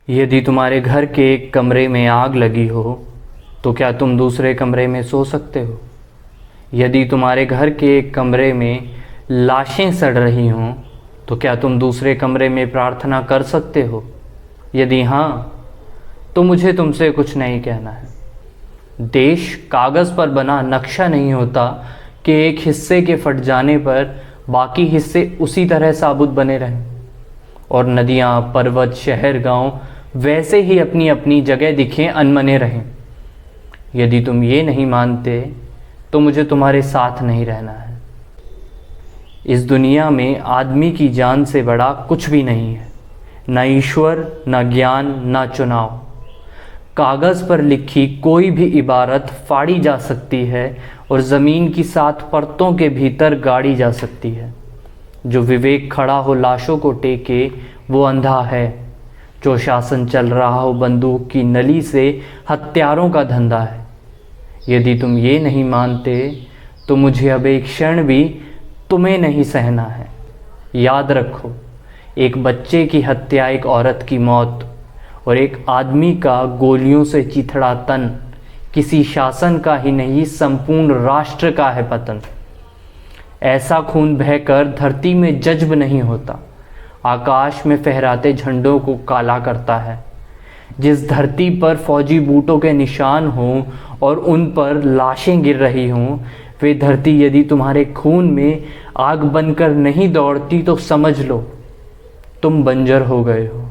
यदि तुम्हारे घर के एक कमरे में आग लगी हो तो क्या तुम दूसरे कमरे में सो सकते हो? यदि तुम्हारे घर के एक कमरे में लाशें सड़ रही हों तो क्या तुम दूसरे कमरे में प्रार्थना कर सकते हो? यदि हाँ, तो मुझे तुमसे कुछ नहीं कहना है। देश कागज़ पर बना नक्शा नहीं होता कि एक हिस्से के फट जाने पर बाकी हिस्से उसी तरह साबुत बने रहें, और नदियाँ, पर्वत, शहर, गांव वैसे ही अपनी अपनी जगह दिखें, अनमने रहें। यदि तुम ये नहीं मानते तो मुझे तुम्हारे साथ नहीं रहना है। इस दुनिया में आदमी की जान से बड़ा कुछ भी नहीं है, ना ईश्वर, ना ज्ञान, ना चुनाव। कागज़ पर लिखी कोई भी इबारत फाड़ी जा सकती है और ज़मीन की 7 परतों के भीतर गाड़ी जा सकती है। जो विवेक खड़ा हो लाशों को टेके वो अंधा है। जो शासन चल रहा हो बंदूक की नली से हत्यारों का धंधा है। यदि तुम ये नहीं मानते तो मुझे अब एक क्षण भी तुम्हें नहीं सहना है। याद रखो, एक बच्चे की हत्या एक औरत की मौत, और एक आदमी का गोलियों से चिथड़ा तन किसी शासन का ही नहीं, संपूर्ण राष्ट्र का है पतन। ऐसा खून बहकर धरती में जज्ब नहीं होता, आकाश में फहराते झंडों को काला करता है। जिस धरती पर फौजी बूटों के निशान हों और उन पर लाशें गिर रही हों, वे धरती यदि तुम्हारे खून में आग बनकर नहीं दौड़ती तो समझ लो तुम बंजर हो गए हो।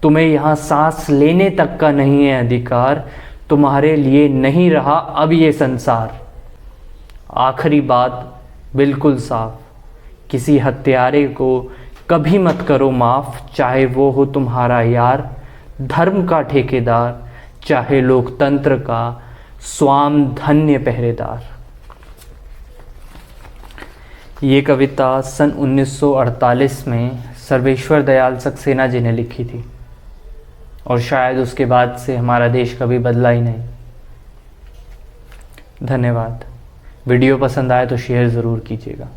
तुम्हें यहाँ सांस लेने तक का नहीं है अधिकार। तुम्हारे लिए नहीं रहा अब ये संसार। आखिरी बात बिल्कुल साफ, किसी हत्यारे को कभी मत करो माफ़, चाहे वो हो तुम्हारा यार, धर्म का ठेकेदार, चाहे लोकतंत्र का स्वाम धन्य पहरेदार। ये कविता सन 1948 में सर्वेश्वर दयाल सक्सेना जी ने लिखी थी, और शायद उसके बाद से हमारा देश कभी बदला ही नहीं। धन्यवाद। वीडियो पसंद आए तो शेयर ज़रूर कीजिएगा।